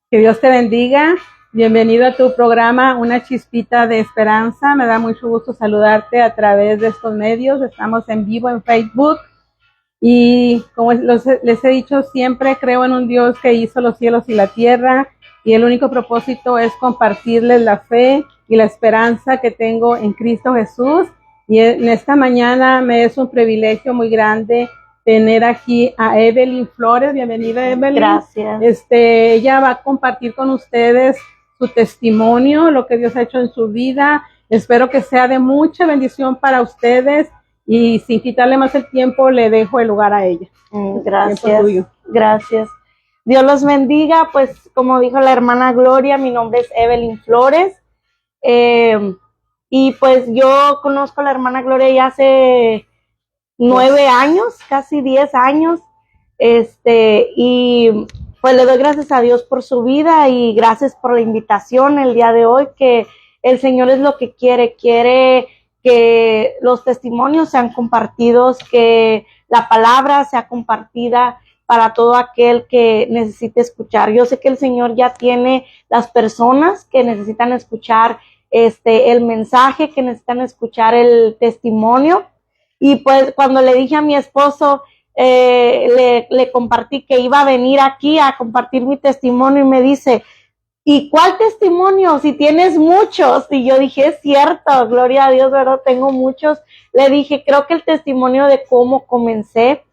Que Dios te bendiga. Bienvenido a tu programa Una Chispita de Esperanza. Me da mucho gusto saludarte a través de estos medios. Estamos en vivo en Facebook. Y como les he dicho siempre, creo en un Dios que hizo los cielos y la tierra. Y el único propósito es compartirles la fe y la esperanza que tengo en Cristo Jesús. Y en esta mañana me es un privilegio muy grande tener aquí a Evelyn Flores. Bienvenida, Evelyn. Gracias. Ella va a compartir con ustedes su testimonio, lo que Dios ha hecho en su vida. Espero que sea de mucha bendición para ustedes y sin quitarle más el tiempo, le dejo el lugar a ella. Gracias. Gracias. Dios los bendiga. Pues como dijo la hermana Gloria, mi nombre es Evelyn Flores. Y pues yo conozco a la hermana Gloria ya hace 9 años, casi 10 años, y pues le doy gracias a Dios por su vida y gracias por la invitación el día de hoy, que el Señor es lo que quiere que los testimonios sean compartidos, que la palabra sea compartida para todo aquel que necesite escuchar. Yo sé que el Señor ya tiene las personas que necesitan escuchar el mensaje, que necesitan escuchar el testimonio. Y pues cuando le dije a mi esposo, le compartí que iba a venir aquí a compartir mi testimonio y me dice, ¿y cuál testimonio? Si tienes muchos. Y yo dije, es cierto, gloria a Dios, ¿verdad? Tengo muchos. Le dije, creo que el testimonio de cómo comencé,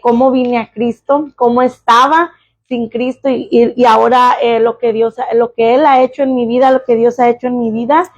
cómo vine a Cristo, cómo estaba sin Cristo y ahora lo que Él ha hecho en mi vida, lo que Dios ha hecho en mi vida.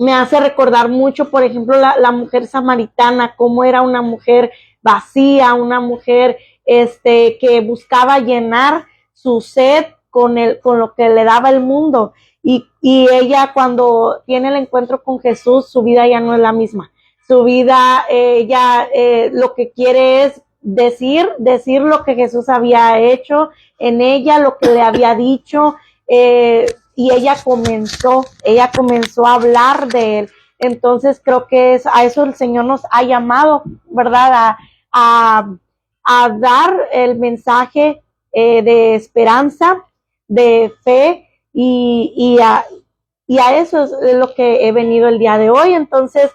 Me hace recordar mucho, por ejemplo, la mujer samaritana, cómo era una mujer vacía, una mujer que buscaba llenar su sed con lo que le daba el mundo. Y ella, cuando tiene el encuentro con Jesús, su vida ya no es la misma. Su vida, ella lo que quiere es decir lo que Jesús había hecho en ella, lo que le había dicho, y ella comenzó a hablar de él. Entonces creo que a eso el Señor nos ha llamado, ¿verdad? A dar el mensaje de esperanza, de fe, y a eso es lo que he venido el día de hoy. Entonces,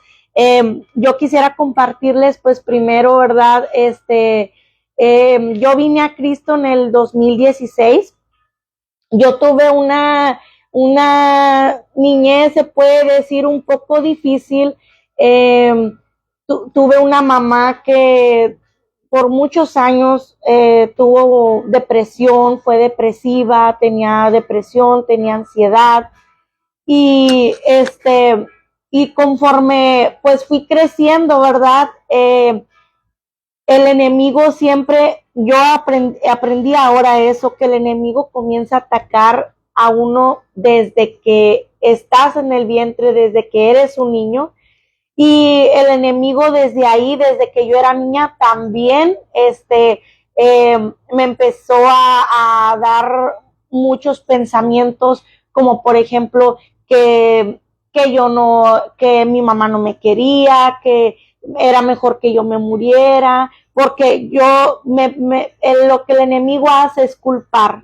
yo quisiera compartirles, pues primero, ¿verdad? Yo vine a Cristo en el 2016. Yo tuve una niñez, se puede decir, un poco difícil. Tuve una mamá que por muchos años tuvo depresión, fue depresiva, tenía depresión, tenía ansiedad. Y conforme pues fui creciendo, ¿verdad? El enemigo siempre, yo aprendí ahora eso, que el enemigo comienza a atacar a uno desde que estás en el vientre, desde que eres un niño. Y el enemigo desde ahí, desde que yo era niña, también me empezó a dar muchos pensamientos, como por ejemplo que mi mamá no me quería, que era mejor que yo me muriera, porque lo que el enemigo hace es culpar,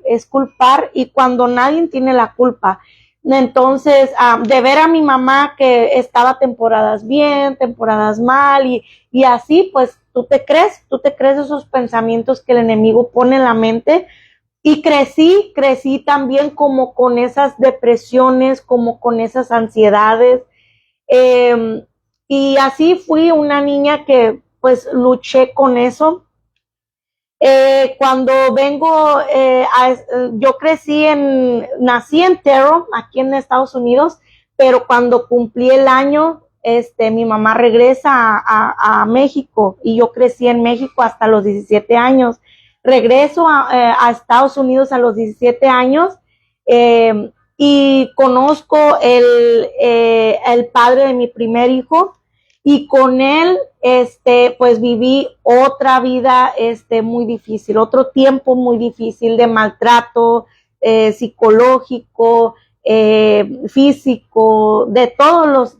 y cuando nadie tiene la culpa. Entonces, de ver a mi mamá que estaba temporadas bien, temporadas mal, y así, pues tú te crees esos pensamientos que el enemigo pone en la mente. Y crecí también como con esas depresiones, como con esas ansiedades. Y así fui una niña que pues luché con eso. Cuando yo nací en Terrell, aquí en Estados Unidos, pero cuando cumplí el año, mi mamá regresa a México y yo crecí en México hasta los 17 años. Regreso a Estados Unidos a los 17 años y conozco el padre de mi primer hijo. Y con él, pues viví otra vida, muy difícil, otro tiempo muy difícil de maltrato psicológico, físico, de todos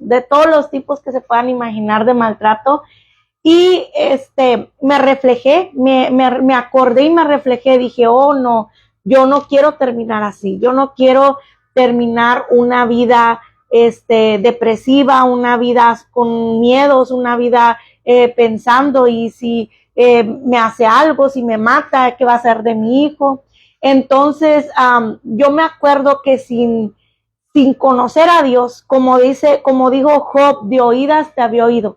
los tipos que se puedan imaginar de maltrato. Y me reflejé, me acordé y me reflejé, dije, oh no, yo no quiero terminar así, yo no quiero terminar una vida depresiva, una vida con miedos, una vida pensando y si me hace algo, si me mata, ¿qué va a hacer de mi hijo? Entonces, yo me acuerdo que sin conocer a Dios, como dijo Job, de oídas te había oído.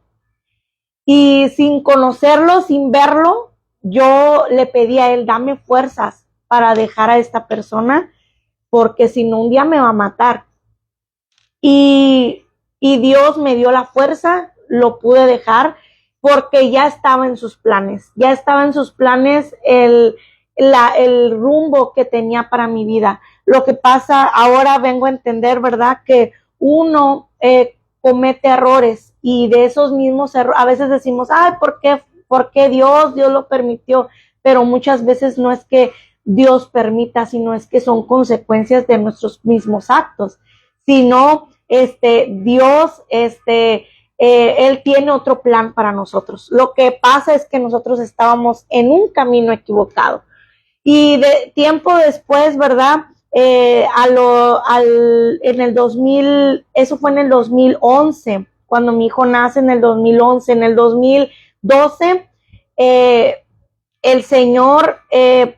Y sin conocerlo, sin verlo, yo le pedí a él, dame fuerzas para dejar a esta persona, porque si no un día me va a matar. Y Dios me dio la fuerza, lo pude dejar, porque ya estaba en sus planes, el rumbo que tenía para mi vida. Lo que pasa, ahora vengo a entender, ¿verdad? Que uno comete errores y de esos mismos errores, a veces decimos, ay, ¿por qué Dios lo permitió? Pero muchas veces no es que Dios permita, sino es que son consecuencias de nuestros mismos actos. Sino, Dios, Él tiene otro plan para nosotros. Lo que pasa es que nosotros estábamos en un camino equivocado. Y de tiempo después, ¿verdad? En el 2000, eso fue en el 2011, cuando mi hijo nace en el 2011, en el 2012, el Señor,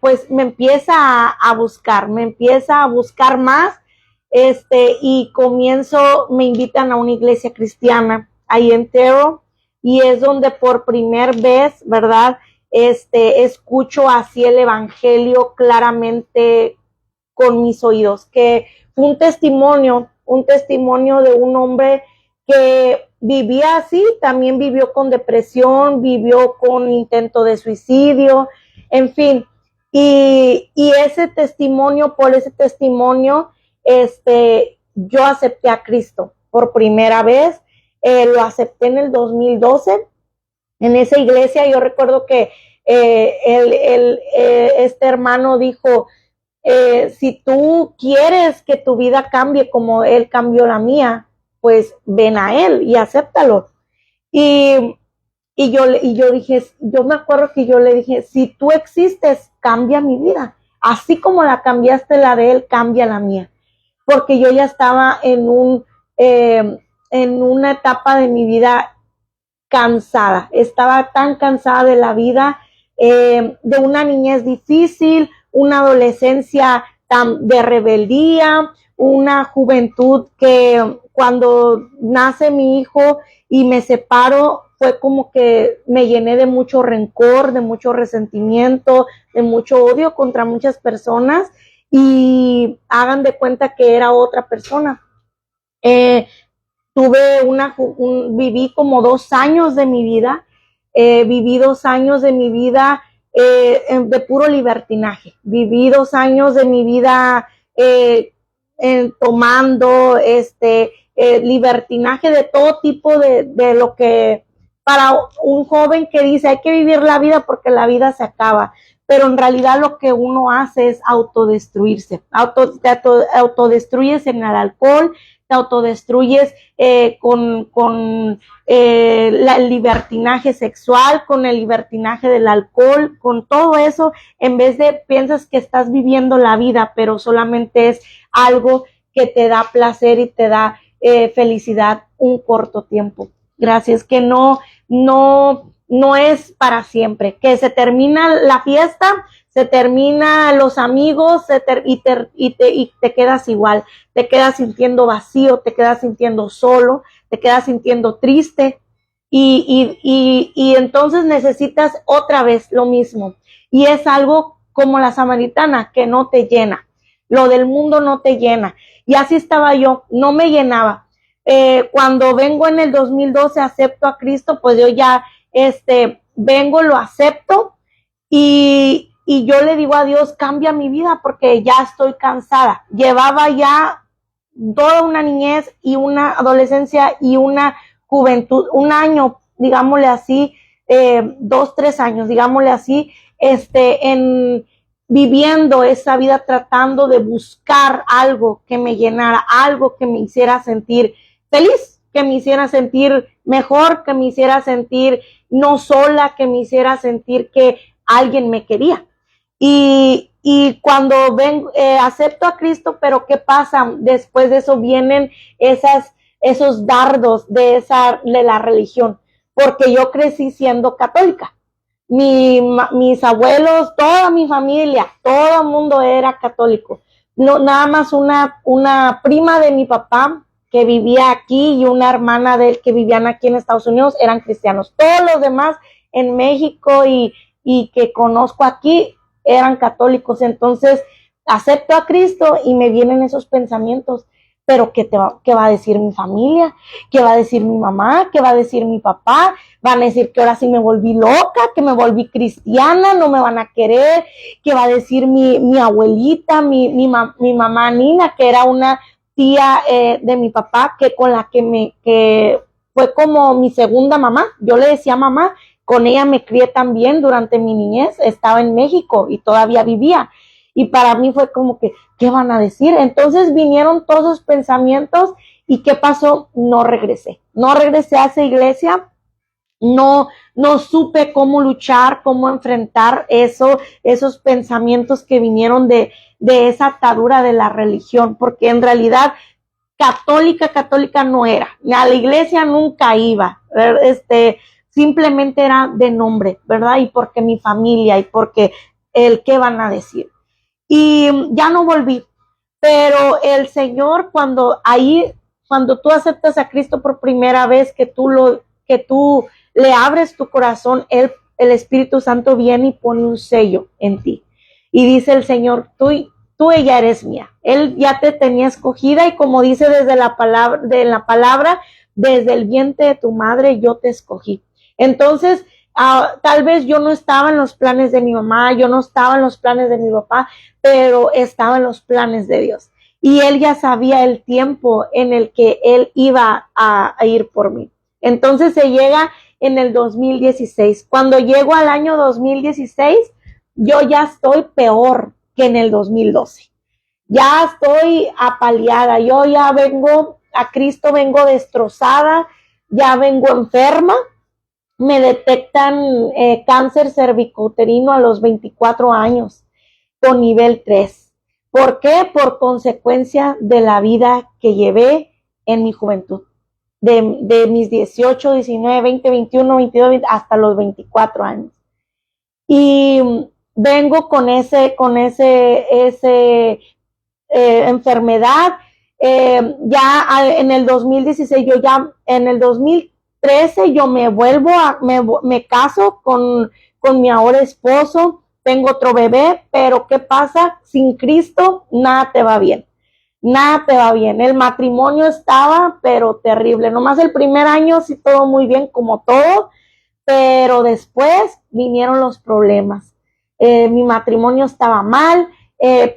pues me empieza a buscar más, y me invitan a una iglesia cristiana ahí en Terrell, y es donde por primera vez, ¿verdad? Escucho así el evangelio claramente con mis oídos, que fue un testimonio de un hombre que vivía así, también vivió con depresión, vivió con intento de suicidio, en fin, y por ese testimonio, yo acepté a Cristo por primera vez, lo acepté en el 2012, en esa iglesia. Yo recuerdo que este hermano dijo, si tú quieres que tu vida cambie como él cambió la mía, pues ven a él y acéptalo. Y yo dije, yo me acuerdo que yo le dije, si tú existes, cambia mi vida. Así como la cambiaste la de él, cambia la mía. Porque yo ya estaba en una etapa de mi vida cansada. Estaba tan cansada de la vida, de una niñez difícil, una adolescencia de rebeldía, una juventud que cuando nace mi hijo y me separo, fue como que me llené de mucho rencor, de mucho resentimiento, de mucho odio contra muchas personas, y hagan de cuenta que era otra persona. Viví como 2 años de mi vida, de puro libertinaje. Viví 2 años de mi vida tomando libertinaje de todo tipo, de lo que para un joven que dice hay que vivir la vida porque la vida se acaba, pero en realidad lo que uno hace es autodestruirse, te autodestruyes en el alcohol, te autodestruyes con el libertinaje sexual, con el libertinaje del alcohol, con todo eso, en vez de piensas que estás viviendo la vida, pero solamente es algo que te da placer y te da felicidad un corto tiempo. Gracias, que no es para siempre, que se termina la fiesta, se termina los amigos, y te quedas igual, te quedas sintiendo vacío, te quedas sintiendo solo, te quedas sintiendo triste, y entonces necesitas otra vez lo mismo, y es algo como la samaritana, que no te llena, lo del mundo no te llena, y así estaba yo, no me llenaba. Cuando vengo en el 2012, acepto a Cristo, pues yo ya vengo, lo acepto, y yo le digo a Dios, cambia mi vida porque ya estoy cansada. Llevaba ya toda una niñez y una adolescencia y una juventud, un año, digámosle así, 2, 3 años, digámosle así, en viviendo esa vida, tratando de buscar algo que me llenara, algo que me hiciera sentir feliz, que me hiciera sentir mejor, que me hiciera sentir no sola, que me hiciera sentir que alguien me quería. Y cuando acepto a Cristo, pero ¿qué pasa? Después de eso vienen esos dardos de la religión, porque yo crecí siendo católica. Mis abuelos, toda mi familia, todo el mundo era católico. No, nada más una prima de mi papá que vivía aquí y una hermana de él que vivían aquí en Estados Unidos eran cristianos. Todos los demás en México y que conozco aquí eran católicos. Entonces acepto a Cristo y me vienen esos pensamientos. Pero ¿qué va a decir mi familia? ¿Qué va a decir mi mamá? ¿Qué va a decir mi papá? Van a decir que ahora sí me volví loca, que me volví cristiana, no me van a querer. ¿Qué va a decir mi abuelita, mi mamá Nina, que era una tía de mi papá, que con la que fue como mi segunda mamá? Yo le decía mamá, con ella me crié también durante mi niñez, estaba en México y todavía vivía. Y para mí fue como que, ¿qué van a decir? Entonces vinieron todos esos pensamientos y ¿qué pasó? No regresé a esa iglesia, no supe cómo luchar, cómo enfrentar esos pensamientos que vinieron de esa atadura de la religión, porque en realidad católica no era, a la iglesia nunca iba, simplemente era de nombre, ¿verdad? Y porque mi familia y porque ¿qué van a decir? Y ya no volví, pero el Señor cuando tú aceptas a Cristo por primera vez, que tú le abres tu corazón, el Espíritu Santo viene y pone un sello en ti y dice el Señor, tú ella eres mía. Él ya te tenía escogida y como dice desde la palabra, desde el vientre de tu madre yo te escogí. Entonces tal vez yo no estaba en los planes de mi mamá, yo no estaba en los planes de mi papá, pero estaba en los planes de Dios. Y Él ya sabía el tiempo en el que Él iba a ir por mí. Entonces se llega en el 2016. Cuando llego al año 2016, yo ya estoy peor que en el 2012. Ya estoy apaleada, yo ya vengo a Cristo, vengo destrozada, ya vengo enferma. Me detectan cáncer cervicouterino a los 24 años con nivel 3. ¿Por qué? Por consecuencia de la vida que llevé en mi juventud. De mis 18, 19, 20, 21, 22, 20, hasta los 24 años. Y vengo con ese enfermedad. Ya en el 2016, en el 2013 yo me caso con mi ahora esposo, tengo otro bebé, pero ¿qué pasa? Sin Cristo nada te va bien. Nada te va bien. El matrimonio estaba, pero terrible. Nomás el primer año sí todo muy bien, como todo, pero después vinieron los problemas. Mi matrimonio estaba mal,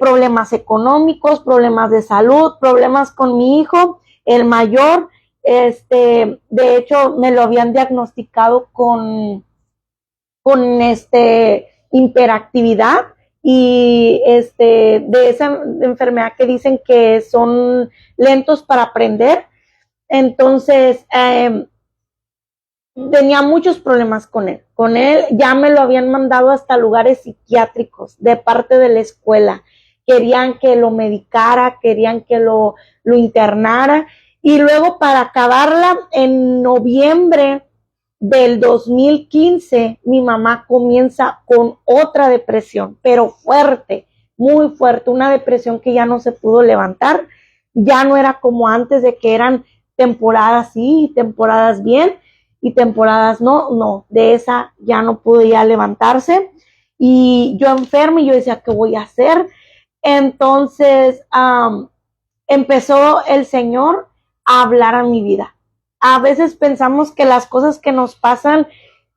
problemas económicos, problemas de salud, problemas con mi hijo, el mayor. De hecho, me lo habían diagnosticado con hiperactividad y de esa enfermedad que dicen que son lentos para aprender. Entonces, tenía muchos problemas con él. Con él ya me lo habían mandado hasta lugares psiquiátricos de parte de la escuela. Querían que lo medicara, querían que lo internara. Y luego para acabarla, en noviembre del 2015, mi mamá comienza con otra depresión, pero fuerte, muy fuerte, una depresión que ya no se pudo levantar. Ya no era como antes de que eran temporadas sí, temporadas bien y temporadas no, de esa ya no podía levantarse y yo enferma y yo decía, ¿qué voy a hacer? Entonces empezó el Señor a hablar a mi vida. A veces pensamos que las cosas que nos pasan,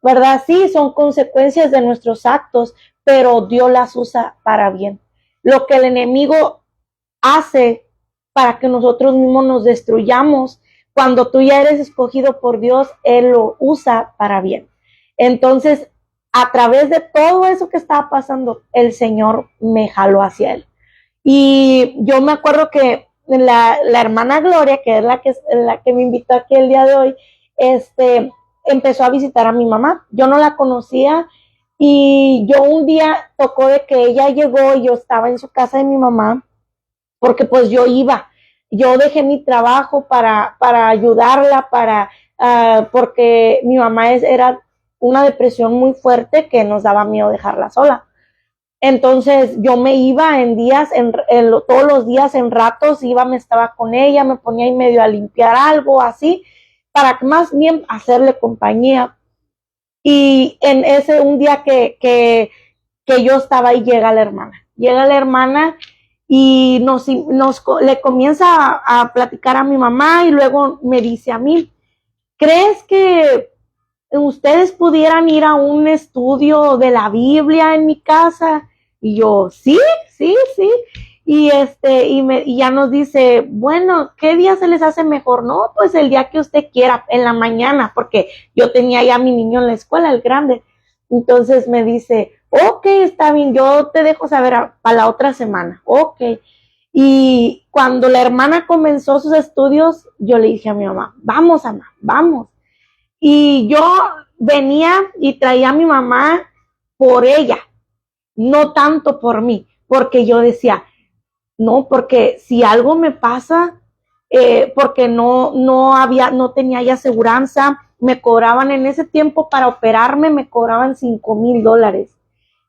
¿verdad? Sí, son consecuencias de nuestros actos, pero Dios las usa para bien. Lo que el enemigo hace para que nosotros mismos nos destruyamos, cuando tú ya eres escogido por Dios, Él lo usa para bien. Entonces, a través de todo eso que estaba pasando, el Señor me jaló hacia Él. Y yo me acuerdo que la hermana Gloria, que es la que me invitó aquí el día de hoy, empezó a visitar a mi mamá. Yo no la conocía y yo un día tocó de que ella llegó y yo estaba en su casa de mi mamá, porque pues yo dejé mi trabajo para ayudarla, porque mi mamá era una depresión muy fuerte que nos daba miedo dejarla sola. Entonces yo me iba todos los días en ratos, me estaba con ella, me ponía ahí medio a limpiar algo así, para más bien hacerle compañía. Y un día que yo estaba ahí, llega la hermana y le comienza a platicar a mi mamá y luego me dice a mí, ¿crees que ustedes pudieran ir a un estudio de la Biblia en mi casa? Y yo, sí. Y ya nos dice, bueno, ¿qué día se les hace mejor? No, pues el día que usted quiera, en la mañana, porque yo tenía ya a mi niño en la escuela, el grande. Entonces me dice, ok, está bien, yo te dejo saber para la otra semana. Ok. Y cuando la hermana comenzó sus estudios, yo le dije a mi mamá, vamos, mamá, vamos. Y yo venía y traía a mi mamá por ella, no tanto por mí, porque yo decía, no, porque si algo me pasa, porque no tenía ya aseguranza, me cobraban en ese tiempo para operarme, me cobraban $5,000.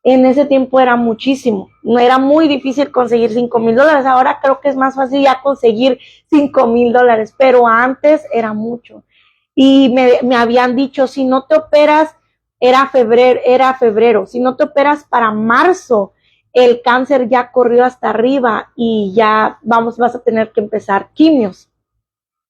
En ese tiempo era muchísimo, no era muy difícil conseguir $5,000, ahora creo que es más fácil ya conseguir $5,000, pero antes era mucho. Y me habían dicho, si no te operas, era febrero, si no te operas para marzo, el cáncer ya corrió hasta arriba y ya vas a tener que empezar quimios.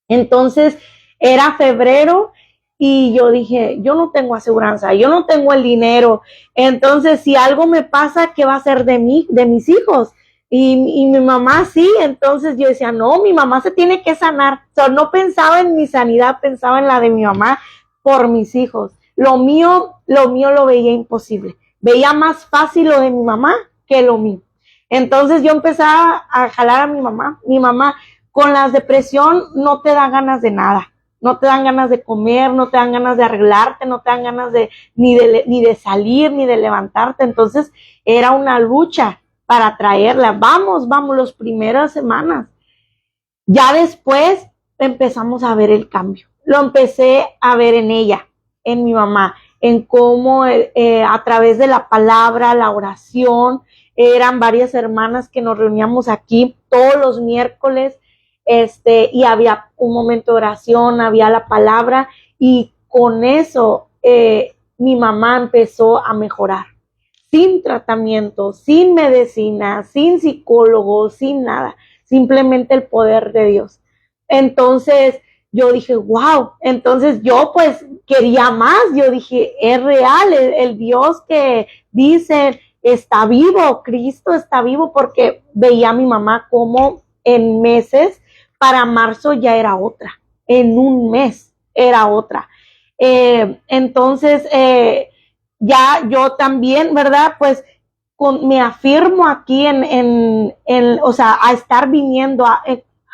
Entonces, era febrero y yo dije, yo no tengo aseguranza, yo no tengo el dinero, entonces si algo me pasa, ¿qué va a ser de mí, de mis hijos? Y mi mamá sí, entonces yo decía, no, mi mamá se tiene que sanar. No pensaba en mi sanidad, pensaba en la de mi mamá por mis hijos. Lo mío lo veía imposible. Veía más fácil lo de mi mamá que lo mío. Entonces yo empezaba a jalar a mi mamá. Mi mamá, con la depresión no te da ganas de nada. No te dan ganas de comer, no te dan ganas de arreglarte, no te dan ganas ni de salir, ni de levantarte. Entonces era una lucha para traerla. Vamos, las primeras semanas. Ya después empezamos a ver el cambio. Lo empecé a ver en ella, en mi mamá, en cómo a través de la palabra, la oración, eran varias hermanas que nos reuníamos aquí todos los miércoles, y había un momento de oración, había la palabra, y con eso mi mamá empezó a mejorar. Sin tratamiento, sin medicina, sin psicólogo, sin nada, simplemente el poder de Dios. Entonces yo dije, wow, entonces yo pues quería más, yo dije, es real, el Dios que dice está vivo, Cristo está vivo, porque veía a mi mamá como en meses, para marzo ya era otra, en un mes era otra. Entonces, ya yo también, ¿verdad? Pues me afirmo aquí o sea, a estar viniendo,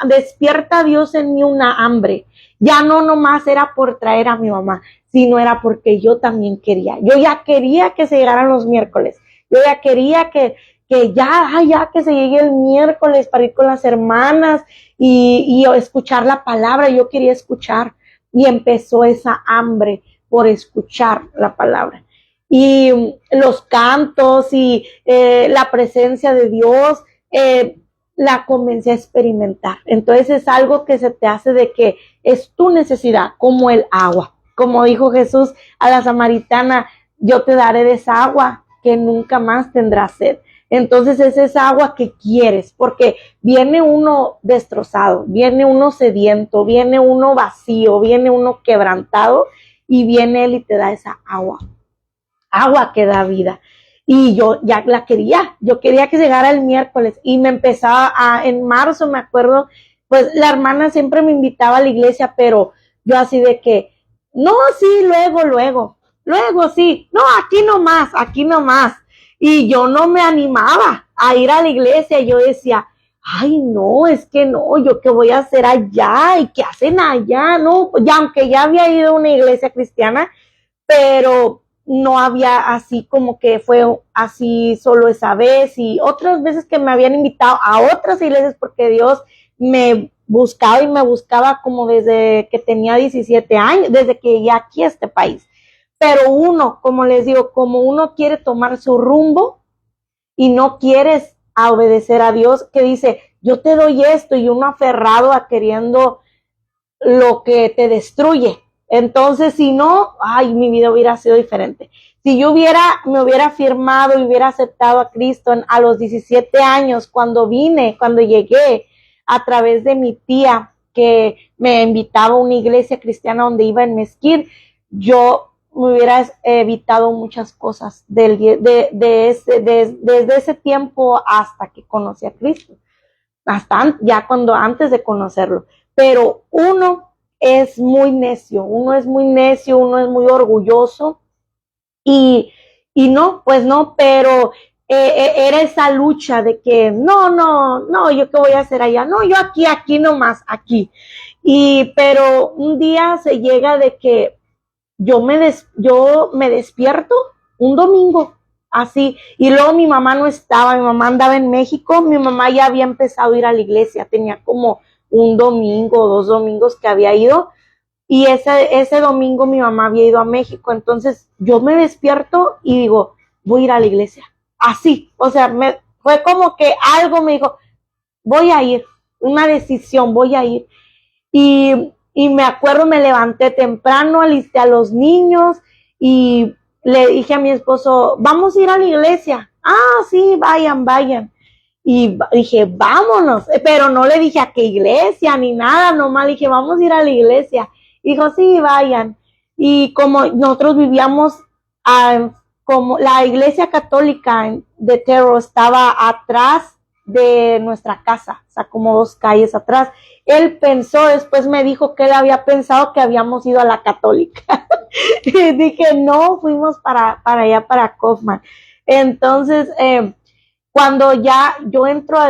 despierta Dios en mí una hambre. Ya no nomás era por traer a mi mamá, sino era porque yo también quería. Yo ya quería que se llegaran los miércoles. Yo ya quería que ya que se llegue el miércoles para ir con las hermanas y escuchar la palabra. Yo quería escuchar y empezó esa hambre por escuchar la palabra. Y los cantos y la presencia de Dios, la comencé a experimentar. Entonces es algo que se te hace de que es tu necesidad, como el agua. Como dijo Jesús a la samaritana, yo te daré de esa agua que nunca más tendrás sed. Entonces es esa agua que quieres, porque viene uno destrozado, viene uno sediento, viene uno vacío, viene uno quebrantado, y viene Él y te da esa agua que da vida. Y yo ya la quería, yo quería que llegara el miércoles, y me empezaba en marzo, me acuerdo, pues la hermana siempre me invitaba a la iglesia, pero yo así de que, no, sí, luego sí, no, aquí nomás. Y yo no me animaba a ir a la iglesia. Yo decía, ay, no, es que no, yo qué voy a hacer allá y qué hacen allá, no, ya aunque ya había ido a una iglesia cristiana, pero no había así como que fue así solo esa vez y otras veces que me habían invitado a otras iglesias porque Dios me buscaba y me buscaba como desde que tenía 17 años, desde que llegué aquí a este país. Pero uno, como les digo, como uno quiere tomar su rumbo y no quieres a obedecer a Dios, que dice, yo te doy esto y uno aferrado a queriendo lo que te destruye. Entonces, si no, ay, mi vida hubiera sido diferente. Si yo me hubiera firmado y hubiera aceptado a Cristo a los 17 años, cuando llegué a través de mi tía, que me invitaba a una iglesia cristiana donde iba en Mesquite, yo me hubiera evitado muchas cosas desde ese tiempo hasta que conocí a Cristo, hasta ya antes de conocerlo. Pero uno es muy necio, uno es muy orgulloso y no, pues no, pero era esa lucha de que no, yo qué voy a hacer allá, no, yo aquí nomás, aquí. Pero un día se llega de que yo me despierto un domingo, así, y luego mi mamá no estaba, mi mamá andaba en México, mi mamá ya había empezado a ir a la iglesia, tenía como un domingo o 2 domingos que había ido, y ese domingo mi mamá había ido a México, entonces yo me despierto y digo, voy a ir a la iglesia, así, o sea, fue como que algo me dijo, voy a ir, una decisión, voy a ir, y me acuerdo, me levanté temprano, alisté a los niños y le dije a mi esposo, vamos a ir a la iglesia. Ah, sí, vayan. Y dije, vámonos, pero no le dije a qué iglesia ni nada, nomás le dije, vamos a ir a la iglesia. Y dijo, sí, vayan. Y como nosotros vivíamos, como la iglesia católica de Terro estaba atrás de nuestra casa, o sea, como 2 calles atrás. Él pensó, después me dijo que él había pensado que habíamos ido a la católica. Y dije, no, fuimos para allá, para Kaufman. Entonces, cuando ya yo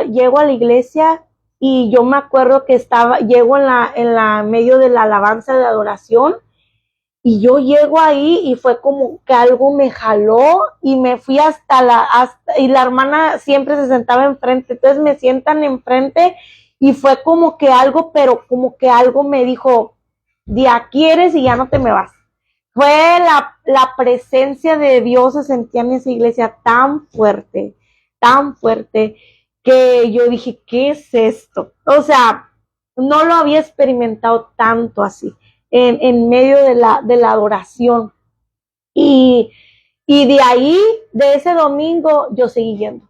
llego a la iglesia y yo me acuerdo que llego en la medio de la alabanza de adoración y yo llego ahí y fue como que algo me jaló y me fui y la hermana siempre se sentaba enfrente, entonces me sientan enfrente y fue como que algo, pero como que algo me dijo, de aquí eres y ya no te me vas. Fue la presencia de Dios, se sentía en esa iglesia tan fuerte, que yo dije, ¿qué es esto? O sea, no lo había experimentado tanto así, en medio de la adoración. Y de ahí, de ese domingo, yo seguí yendo.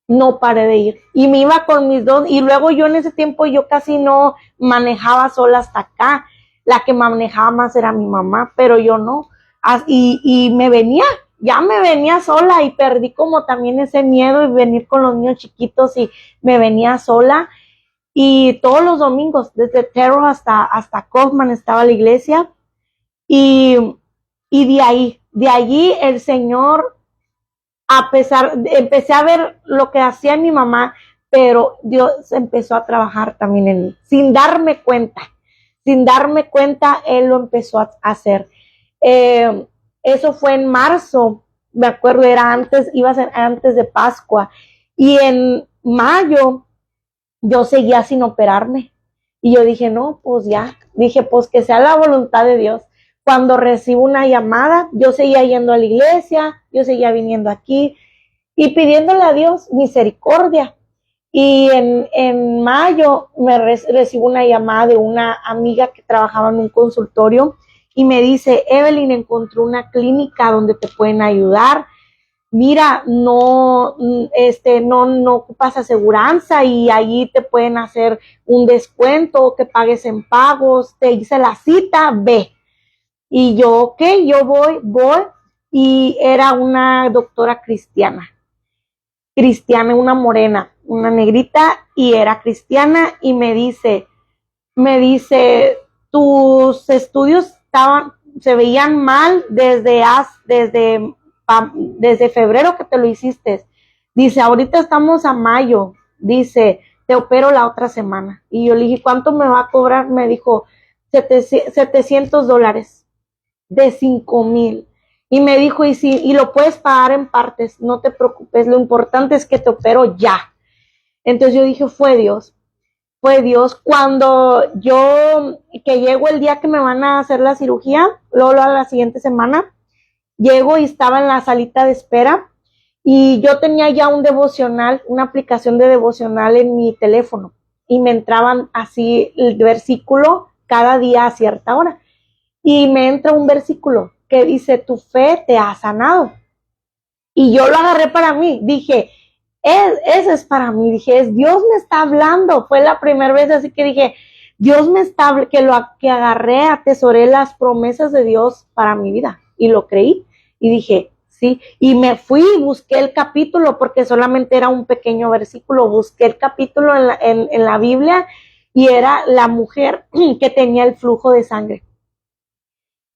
No paré de ir. Y me iba con mis 2, y luego yo en ese tiempo yo casi no manejaba sola hasta acá. La que manejaba más era mi mamá, pero yo no. Y me venía sola y perdí como también ese miedo de venir con los niños chiquitos y me venía sola. Y todos los domingos, desde Terro hasta Kaufman estaba la iglesia. Y de allí el Señor, empecé a ver lo que hacía mi mamá, pero Dios empezó a trabajar también en mí, sin darme cuenta, Él lo empezó a hacer. Eso fue en marzo, me acuerdo, iba a ser antes de Pascua, y en mayo yo seguía sin operarme, y yo dije, no, pues ya, pues que sea la voluntad de Dios. Cuando recibo una llamada, yo seguía yendo a la iglesia, yo seguía viniendo aquí y pidiéndole a Dios misericordia. Y en mayo recibo una llamada de una amiga que trabajaba en un consultorio y me dice, Evelyn, encontré una clínica donde te pueden ayudar. Mira, no ocupas aseguranza y allí te pueden hacer un descuento, que pagues en pagos, te hice la cita, ve. Y yo, ok, yo voy, y era una doctora cristiana, una morena, una negrita, y era cristiana, y me dice, tus estudios se veían mal desde febrero que te lo hiciste. Dice, ahorita estamos a mayo. Dice, te opero la otra semana. Y yo le dije, ¿cuánto me va a cobrar? Me dijo, $700 de 5,000. Y me dijo, y lo puedes pagar en partes, no te preocupes, lo importante es que te opero ya. Entonces yo dije, fue Dios. Cuando que llego el día que me van a hacer la cirugía, luego a la siguiente semana, llego y estaba en la salita de espera y yo tenía ya un devocional, una aplicación de devocional en mi teléfono y me entraban así el versículo cada día a cierta hora y me entra un versículo que dice, tu fe te ha sanado. Y yo lo agarré para mí, dije, eso es para mí, dije, Dios me está hablando. Fue la primera vez así que dije, Dios me está, que agarré, atesoré las promesas de Dios para mi vida y lo creí y dije, sí, y me fui y busqué el capítulo porque solamente era un pequeño versículo, busqué el capítulo en la Biblia y era la mujer que tenía el flujo de sangre.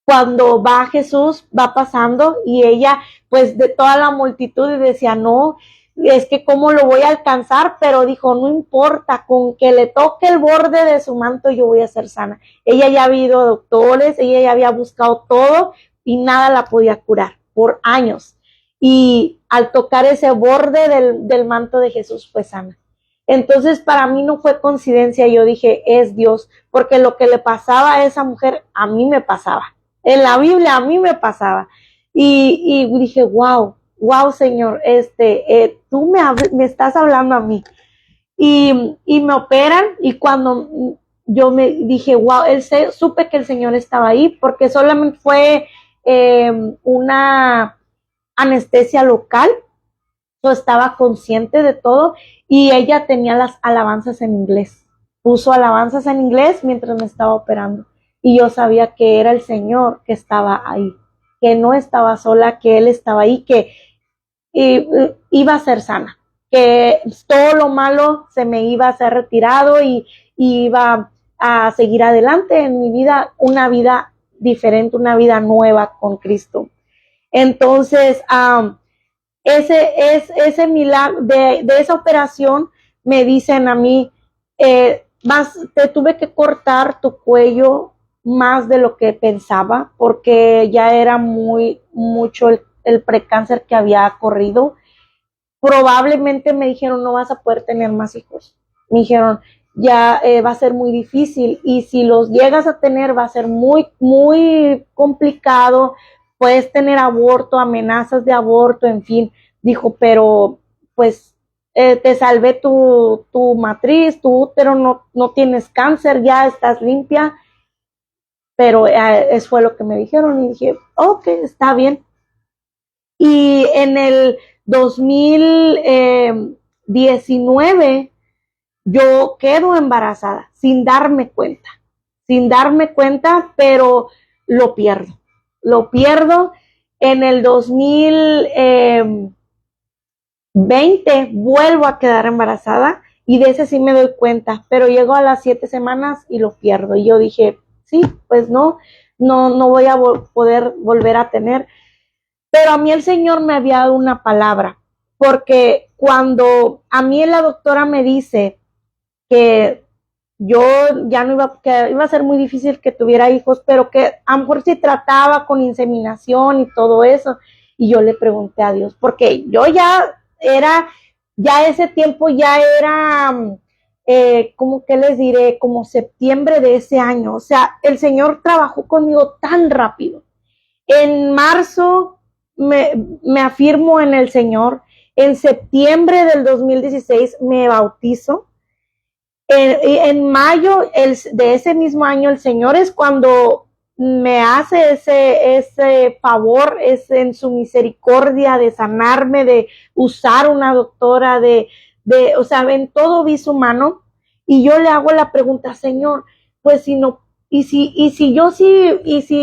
Cuando va Jesús, va pasando y ella, pues de toda la multitud, y decía, no, es que cómo lo voy a alcanzar, pero dijo, no importa, con que le toque el borde de su manto yo voy a ser sana. Ella ya había ido a doctores, ella ya había buscado todo y nada la podía curar por años. Y al tocar ese borde del manto de Jesús fue sana. Entonces para mí no fue coincidencia, yo dije, es Dios, porque lo que le pasaba a esa mujer, a mí me pasaba. En la Biblia a mí me pasaba. Y dije, wow, Señor, tú me estás hablando a mí. Y me operan y cuando yo me dije, wow, supe que el Señor estaba ahí porque solamente fue una anestesia local. Yo estaba consciente de todo y ella tenía las alabanzas en inglés. Puso alabanzas en inglés mientras me estaba operando. Y yo sabía que era el Señor que estaba ahí, que no estaba sola, que Él estaba ahí, que iba a ser sana, que todo lo malo se me iba a ser retirado y iba a seguir adelante en mi vida, una vida diferente, una vida nueva con Cristo. Entonces, ese milagro de esa operación me dicen a mí, te tuve que cortar tu cuello más de lo que pensaba porque ya era mucho el precáncer que había corrido. Probablemente me dijeron no vas a poder tener más hijos. Me dijeron ya va a ser muy difícil y si los llegas a tener va a ser muy, muy complicado. Puedes tener aborto, amenazas de aborto, en fin. Dijo, pero pues te salvé tu matriz, tu útero, no tienes cáncer, ya estás limpia. Pero eso fue lo que me dijeron y dije, ok, está bien. Y en el 2019 yo quedo embarazada sin darme cuenta, pero lo pierdo. En el 2020 vuelvo a quedar embarazada y de ese sí me doy cuenta, pero llego a las 7 semanas y lo pierdo. Y yo dije, sí, pues no voy a poder volver a tener. Pero a mí el Señor me había dado una palabra, porque cuando a mí la doctora me dice que yo ya no que iba a ser muy difícil que tuviera hijos, pero que a lo mejor si trataba con inseminación y todo eso, y yo le pregunté a Dios, porque yo ya ese tiempo ya era, como que les diré, como septiembre de ese año, o sea, el Señor trabajó conmigo tan rápido. En marzo me afirmo en el Señor, en septiembre del 2016 me bautizo, en mayo de ese mismo año el Señor es cuando me hace ese favor, es en su misericordia de sanarme, de usar una doctora, o sea, en todo vi su mano y yo le hago la pregunta, Señor, pues si no, y si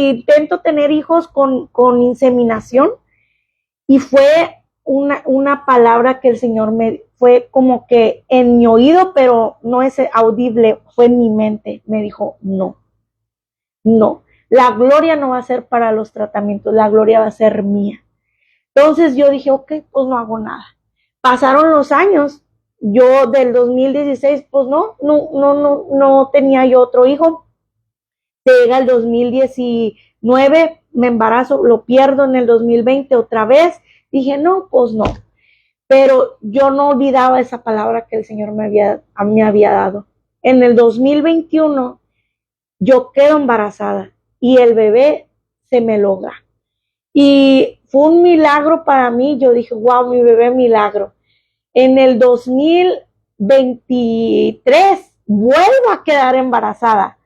intento tener hijos con inseminación, y fue una palabra que el Señor me fue como que en mi oído, pero no es audible, fue en mi mente. Me dijo, no, la gloria no va a ser para los tratamientos, la gloria va a ser mía. Entonces yo dije, ok, pues no hago nada. Pasaron los años, yo del 2016, pues no tenía yo otro hijo. Llega el 2019, me embarazo, lo pierdo en el 2020 otra vez. Dije, no, pues no. Pero yo no olvidaba esa palabra que el Señor me había dado. En el 2021, yo quedo embarazada y el bebé se me logra. Y fue un milagro para mí. Yo dije, wow, mi bebé milagro. En el 2023 vuelvo a quedar embarazada.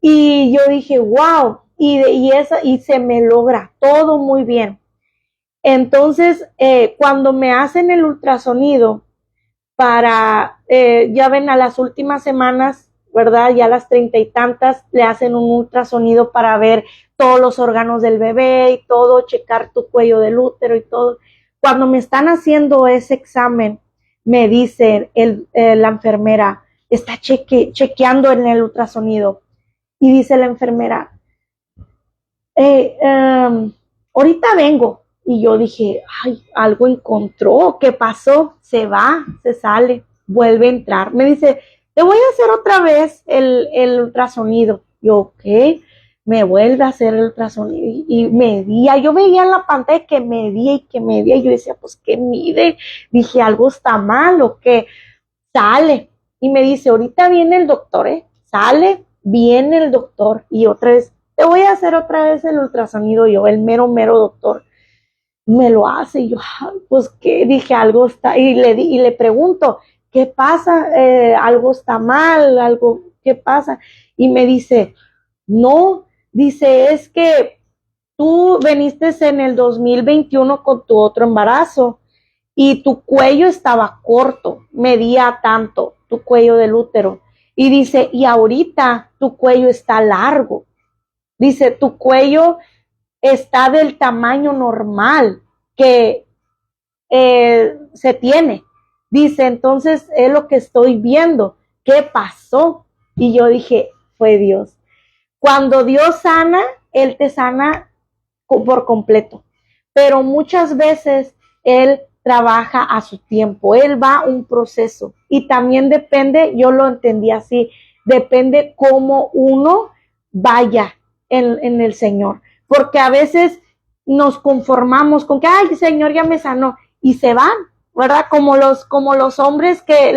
Y yo dije, wow, y se me logra todo muy bien. Entonces, cuando me hacen el ultrasonido ya ven, a las últimas semanas, ¿verdad? Ya a las 30 y tantas, le hacen un ultrasonido para ver todos los órganos del bebé y todo, checar tu cuello del útero y todo. Cuando me están haciendo ese examen, me dice la enfermera, está chequeando en el ultrasonido, y dice la enfermera, ahorita vengo. Y yo dije, ay, algo encontró, ¿qué pasó? Se va, se sale, vuelve a entrar. Me dice, te voy a hacer otra vez el ultrasonido. Yo, ok, me vuelve a hacer el ultrasonido y medía. Yo veía en la pantalla que medía y que medía. Y yo decía, pues, ¿qué mide? Dije, algo está mal o qué. Sale. Y me dice, ahorita viene el doctor, Sale, viene el doctor. Y otra vez, te voy a hacer otra vez el ultrasonido. Yo, el mero doctor, me lo hace. Y yo, pues qué, dije, algo está, y le pregunto, ¿qué pasa? Algo está mal, ¿qué pasa? Y me dice, no, dice, es que tú viniste en el 2021 con tu otro embarazo y tu cuello estaba corto, medía tanto, tu cuello del útero. Y dice, y ahorita tu cuello está largo. Dice, tu cuello está del tamaño normal que se tiene. Dice, entonces es lo que estoy viendo. ¿Qué pasó? Y yo dije, fue Dios. Cuando Dios sana, Él te sana por completo. Pero muchas veces Él trabaja a su tiempo. Él va un proceso. Y también depende, yo lo entendí así, depende cómo uno vaya en el Señor. Porque a veces nos conformamos con que, ay, el Señor ya me sanó, y se van, ¿verdad? Como los hombres que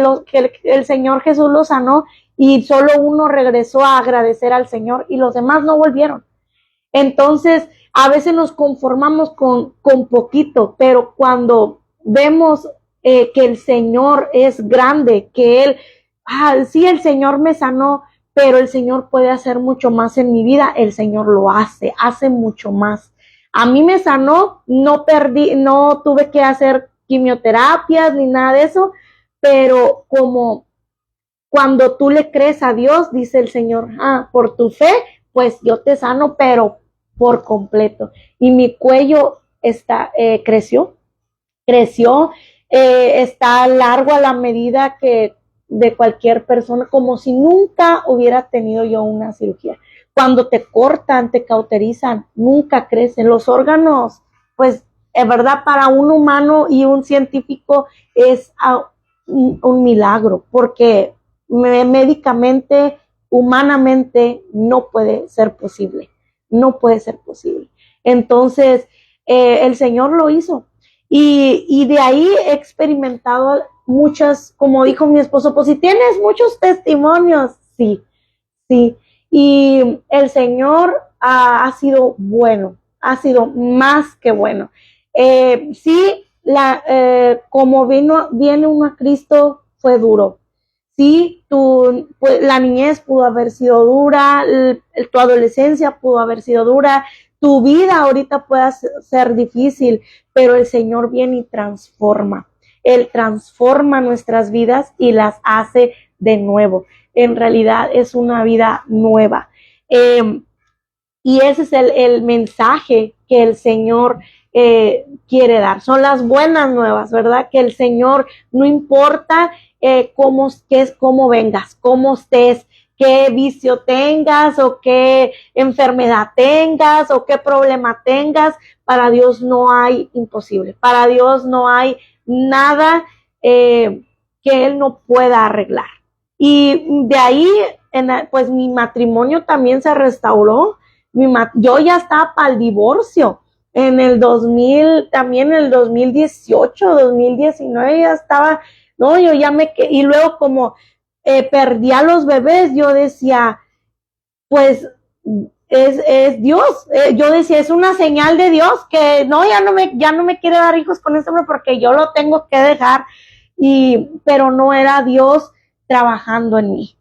el Señor Jesús los sanó y solo uno regresó a agradecer al Señor y los demás no volvieron. Entonces, a veces nos conformamos con poquito, pero cuando vemos que el Señor es grande, que Él, sí, el Señor me sanó, pero el Señor puede hacer mucho más en mi vida, el Señor lo hace mucho más. A mí me sanó, no tuve que hacer quimioterapias ni nada de eso, pero como cuando tú le crees a Dios, dice el Señor, por tu fe, pues yo te sano, pero por completo. Y mi cuello creció, está largo a la medida que de cualquier persona, como si nunca hubiera tenido yo una cirugía. Cuando te cortan, te cauterizan, nunca crecen. Los órganos, pues, es verdad, para un humano y un científico es un milagro, porque médicamente, humanamente, no puede ser posible. No puede ser posible. Entonces, el Señor lo hizo. Y de ahí he experimentado muchas, como dijo mi esposo, pues si tienes muchos testimonios, sí. Y el Señor ha sido bueno, ha sido más que bueno. Sí, como viene uno a Cristo, fue duro. Sí, la niñez pudo haber sido dura, tu adolescencia pudo haber sido dura, tu vida ahorita puede ser difícil, pero el Señor viene y transforma. Él transforma nuestras vidas y las hace de nuevo. En realidad es una vida nueva. Y ese es el mensaje que el Señor quiere dar. Son las buenas nuevas, ¿verdad? Que el Señor, no importa cómo vengas, cómo estés, qué vicio tengas o qué enfermedad tengas o qué problema tengas, para Dios no hay imposible. Para Dios no hay nada que Él no pueda arreglar. Y de ahí, pues mi matrimonio también se restauró. Yo ya estaba para el divorcio. En el 2000, también en el 2018, 2019 ya estaba, no, yo ya y luego como perdí a los bebés, yo decía, pues es Dios. Yo decía, es una señal de Dios que no, ya no me quiere dar hijos con este hombre porque yo lo tengo que dejar. Pero no era Dios trabajando en mí,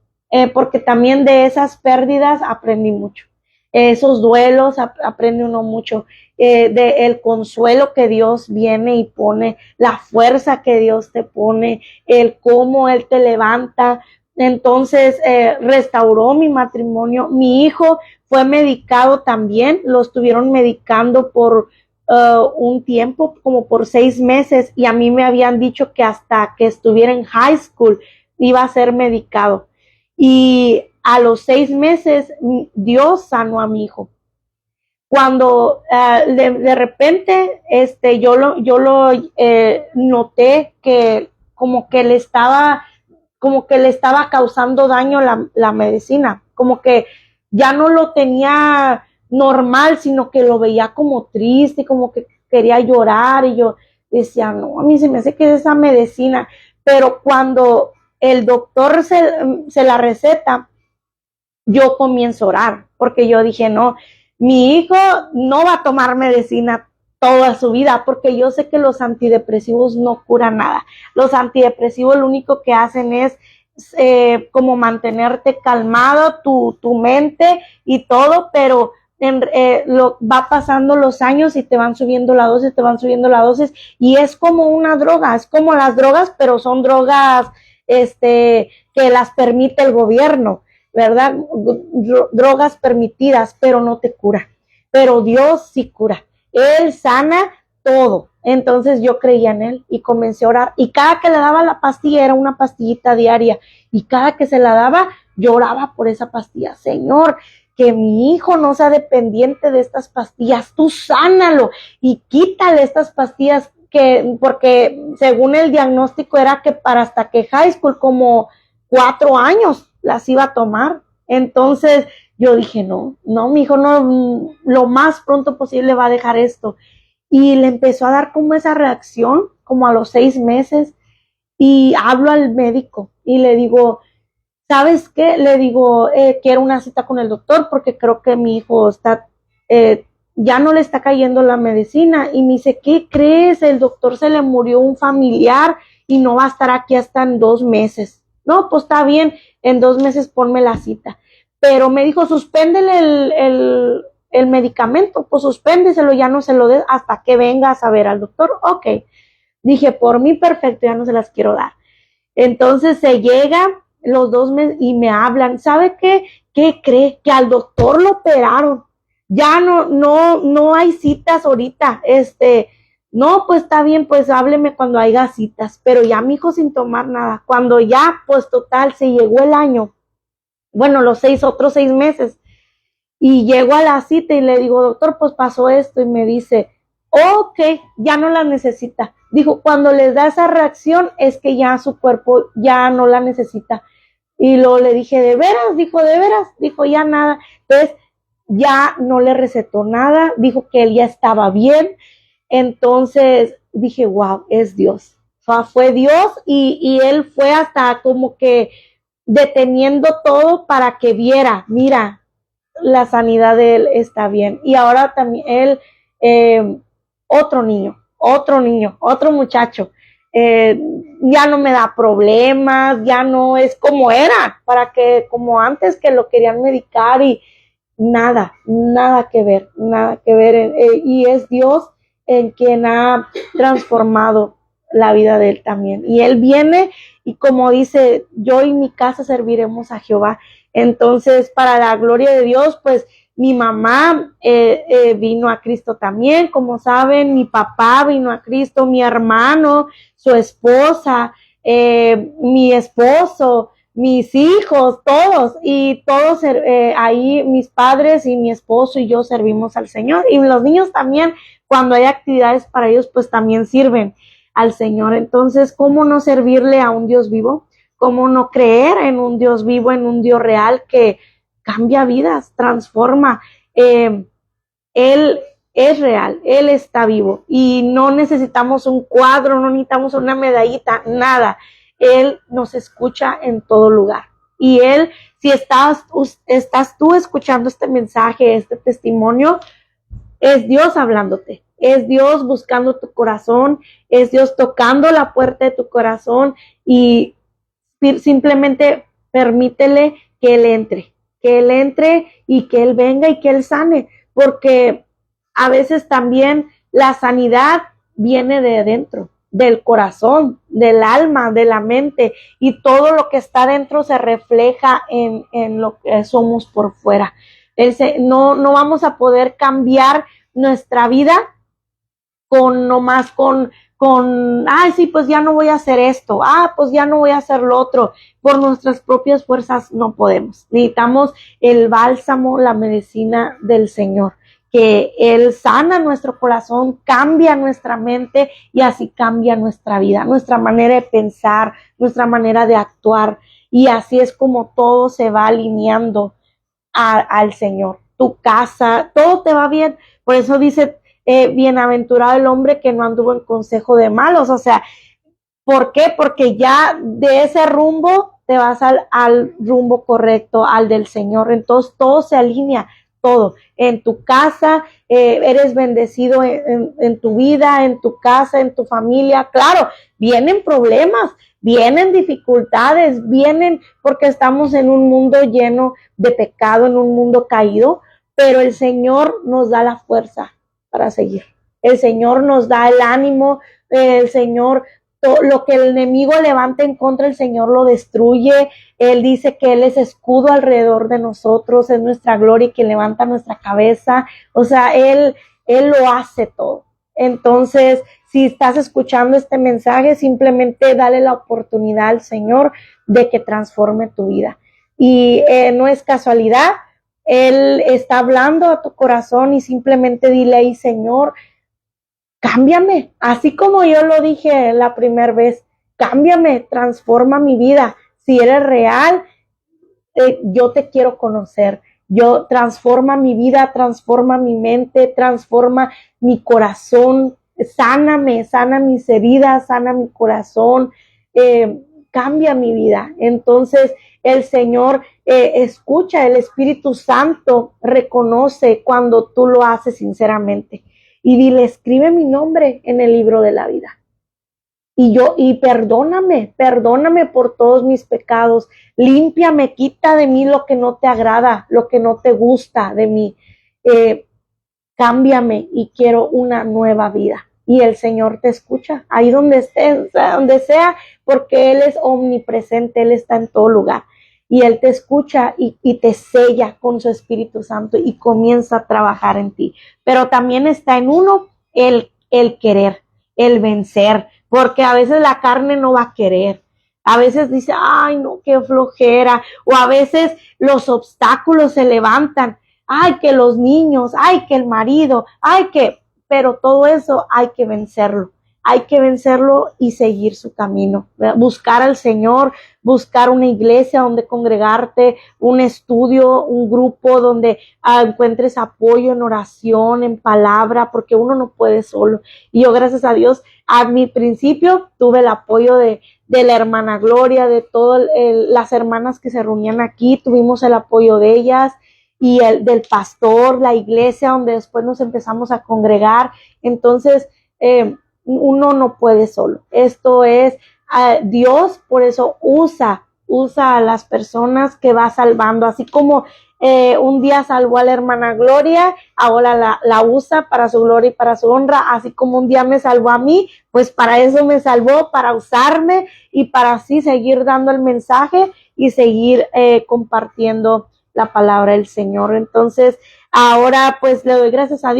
porque también de esas pérdidas aprendí mucho. Esos duelos aprende uno mucho, de el consuelo que Dios viene y pone, la fuerza que Dios te pone, el cómo Él te levanta. Entonces restauró mi matrimonio. Mi hijo fue medicado también, lo estuvieron medicando por un tiempo, como por 6 meses, y a mí me habían dicho que hasta que estuviera en high school iba a ser medicado. Y a los 6 meses Dios sanó a mi hijo. Cuando de repente yo lo noté que como que le estaba causando daño la medicina, como que ya no lo tenía normal, sino que lo veía como triste, como que quería llorar, y yo decía, no, a mí se me hace que es esa medicina. Pero cuando el doctor se la receta, yo comienzo a orar, porque yo dije, no, mi hijo no va a tomar medicina toda su vida, porque yo sé que los antidepresivos no curan nada. Los antidepresivos lo único que hacen es como mantenerte calmado, tu mente y todo, pero va pasando los años y te van subiendo la dosis, y es como una droga, es como las drogas, pero son drogas que las permite el gobierno, ¿verdad? Drogas permitidas, pero no te cura. Pero Dios sí cura. Él sana todo. Entonces yo creía en Él y comencé a orar. Y cada que le daba la pastilla, era una pastillita diaria, y cada que se la daba, lloraba por esa pastilla. Señor, que mi hijo no sea dependiente de estas pastillas, tú sánalo y quítale estas pastillas, porque según el diagnóstico era que para hasta que high school, como 4 años las iba a tomar. Entonces yo dije, no, mi hijo no, lo más pronto posible va a dejar esto. Y le empezó a dar como esa reacción, como a los 6 meses, y hablo al médico y le digo, ¿sabes qué? Le digo, quiero una cita con el doctor porque creo que mi hijo ya no le está cayendo la medicina. Y me dice, ¿qué crees? El doctor se le murió un familiar y no va a estar aquí hasta en 2 meses. No, pues está bien, en 2 meses ponme la cita. Pero me dijo, suspéndele el medicamento, pues suspéndeselo, ya no se lo des hasta que vengas a ver al doctor. Ok, dije, por mí perfecto, ya no se las quiero dar. Entonces se llega los 2 meses y me hablan, ¿sabe qué? ¿Qué cree? Que al doctor lo operaron, ya no hay citas ahorita, no, pues está bien, pues hábleme cuando haya citas. Pero ya mi hijo sin tomar nada, cuando ya, pues total, se llegó el año, bueno, los otros 6 meses, y llego a la cita y le digo, doctor, pues pasó esto, y me dice, ok, ya no la necesita. Dijo, cuando les da esa reacción es que ya su cuerpo ya no la necesita. Y luego le dije, ¿de veras? Dijo, ¿de veras? Dijo, ya nada. Entonces ya no le recetó nada, dijo que él ya estaba bien. Entonces dije, wow, es Dios. O sea, fue Dios, y él fue hasta como que deteniendo todo para que viera, mira, la sanidad de él está bien. Y ahora también él, otro niño, otro muchacho, ya no me da problemas, ya no es como era, como antes, que lo querían medicar, y nada que ver, y es Dios en quien ha transformado la vida de él también. Y él viene, y como dice, yo y mi casa serviremos a Jehová. Entonces, para la gloria de Dios, pues mi mamá vino a Cristo también, como saben, mi papá vino a Cristo, mi hermano, su esposa, mi esposo, mis hijos, todos, y todos ahí, mis padres y mi esposo y yo servimos al Señor. Y los niños también, cuando hay actividades para ellos, pues también sirven. al Señor. Entonces, ¿cómo no servirle a un Dios vivo? ¿Cómo no creer en un Dios vivo, en un Dios real que cambia vidas, transforma? Él es real, Él está vivo y no necesitamos un cuadro, no necesitamos una medallita, nada. Él nos escucha en todo lugar. Y Él, si estás tú escuchando este mensaje, este testimonio, es Dios hablándote, es Dios buscando tu corazón, es Dios tocando la puerta de tu corazón y simplemente permítele que Él entre y que Él venga y que Él sane, porque a veces también la sanidad viene de adentro, del corazón, del alma, de la mente, y todo lo que está dentro se refleja en lo que somos por fuera. No vamos a poder cambiar nuestra vida ay, sí, pues ya no voy a hacer esto, pues ya no voy a hacer lo otro. Por nuestras propias fuerzas no podemos. Necesitamos el bálsamo, la medicina del Señor, que Él sana nuestro corazón, cambia nuestra mente y así cambia nuestra vida, nuestra manera de pensar, nuestra manera de actuar. Y así es como todo se va alineando al Señor. Tu casa, todo te va bien. Por eso dice, bienaventurado el hombre que no anduvo en consejo de malos. O sea, ¿por qué? Porque ya de ese rumbo te vas al rumbo correcto, al del Señor. Entonces todo se alinea, todo. En tu casa, eres bendecido en tu vida, en tu casa, en tu familia. Claro, vienen problemas, vienen dificultades, vienen porque estamos en un mundo lleno de pecado, en un mundo caído, pero el Señor nos da la fuerza para seguir. El Señor nos da el ánimo, el Señor, lo que el enemigo levanta en contra, el Señor lo destruye. Él dice que Él es escudo alrededor de nosotros, es nuestra gloria y que levanta nuestra cabeza. O sea, Él lo hace todo. Entonces, si estás escuchando este mensaje, simplemente dale la oportunidad al Señor de que transforme tu vida. Y no es casualidad, Él está hablando a tu corazón y simplemente dile ahí, Señor, cámbiame, así como yo lo dije la primera vez, cámbiame, transforma mi vida. Si eres real, yo te quiero conocer. Yo transforma mi vida, transforma mi mente, transforma mi corazón, sáname, sana mis heridas, sana mi corazón, cambia mi vida. Entonces el Señor escucha, el Espíritu Santo reconoce cuando tú lo haces sinceramente. Y dile, escribe mi nombre en el libro de la vida. Y perdóname por todos mis pecados. Límpiame, quita de mí lo que no te agrada, lo que no te gusta de mí. Cámbiame y quiero una nueva vida. Y el Señor te escucha, ahí donde estés, donde sea, porque Él es omnipresente, Él está en todo lugar. Y Él te escucha y te sella con su Espíritu Santo y comienza a trabajar en ti. Pero también está en uno el querer, el vencer, porque a veces la carne no va a querer. A veces dice, ay, no, qué flojera. O a veces los obstáculos se levantan. Ay, que los niños, ay, que el marido, pero todo eso hay que vencerlo. Hay que vencerlo y seguir su camino. Buscar al Señor, buscar una iglesia donde congregarte, un estudio, un grupo donde encuentres apoyo en oración, en palabra, porque uno no puede solo. Y yo, gracias a Dios, a mi principio tuve el apoyo de la hermana Gloria, de todas las hermanas que se reunían aquí, tuvimos el apoyo de ellas y del pastor, la iglesia donde después nos empezamos a congregar. Entonces, uno no puede solo. Esto es Dios, por eso usa a las personas que va salvando, así como un día salvó a la hermana Gloria, ahora la usa para su gloria y para su honra, así como un día me salvó a mí, pues para eso me salvó, para usarme y para así seguir dando el mensaje y seguir compartiendo la palabra del Señor. Entonces, ahora pues le doy gracias a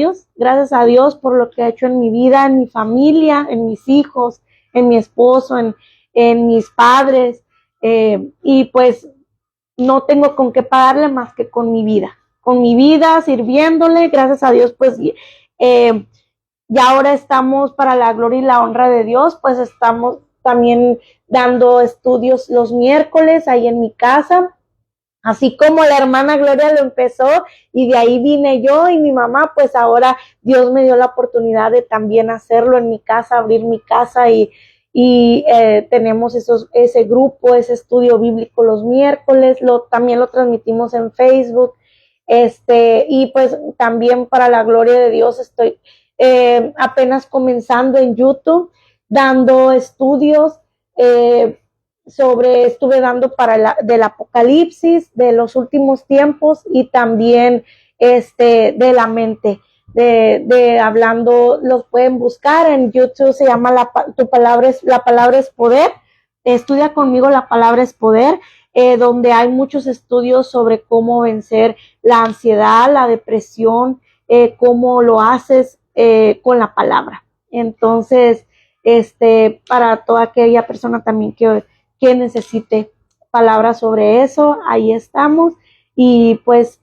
Dios por lo que ha hecho en mi vida, en mi familia, en mis hijos, en mi esposo, en mis padres, y pues no tengo con qué pagarle más que con mi vida sirviéndole. Gracias a Dios pues ya ahora estamos, para la gloria y la honra de Dios, pues estamos también dando estudios los miércoles ahí en mi casa, así como la hermana Gloria lo empezó y de ahí vine yo y mi mamá, pues ahora Dios me dio la oportunidad de también hacerlo en mi casa, abrir mi casa y tenemos ese grupo, ese estudio bíblico los miércoles, también lo transmitimos en Facebook, y pues también para la gloria de Dios estoy apenas comenzando en YouTube, dando estudios estuve dando del Apocalipsis, de los últimos tiempos y también de la mente, hablando, los pueden buscar en YouTube, se llama La palabra es poder, estudia conmigo La palabra es poder, donde hay muchos estudios sobre cómo vencer la ansiedad, la depresión, cómo lo haces con la palabra. Entonces, para toda aquella persona también que necesite palabras sobre eso, ahí estamos. Y pues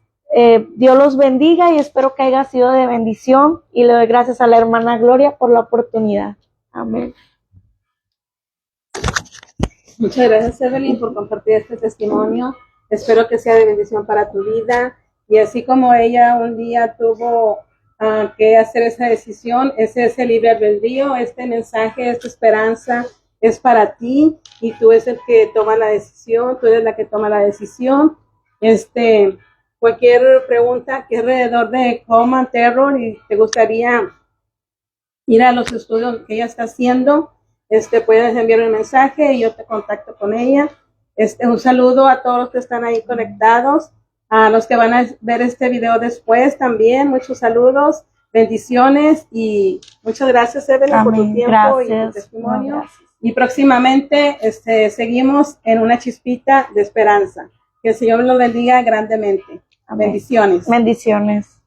Dios los bendiga y espero que haya sido de bendición y le doy gracias a la hermana Gloria por la oportunidad. Amén. Muchas gracias, Evelyn, por compartir este testimonio. Espero que sea de bendición para tu vida. Y así como ella un día tuvo que hacer esa decisión, ese libre albedrío, este mensaje, esta esperanza es para ti y tú es el que toma la decisión, tú eres la que toma la decisión. Cualquier pregunta que alrededor de Command Terror y te gustaría ir a los estudios que ella está haciendo, puedes enviar un mensaje y yo te contacto con ella. Un saludo a todos los que están ahí conectados, a los que van a ver este video después también, muchos saludos, bendiciones y muchas gracias, Evelyn, Amén. por tu tiempo Gracias. y tu testimonio. No, gracias. Y próximamente seguimos en una chispita de esperanza. Que el Señor los bendiga grandemente. Amén. Bendiciones. Bendiciones.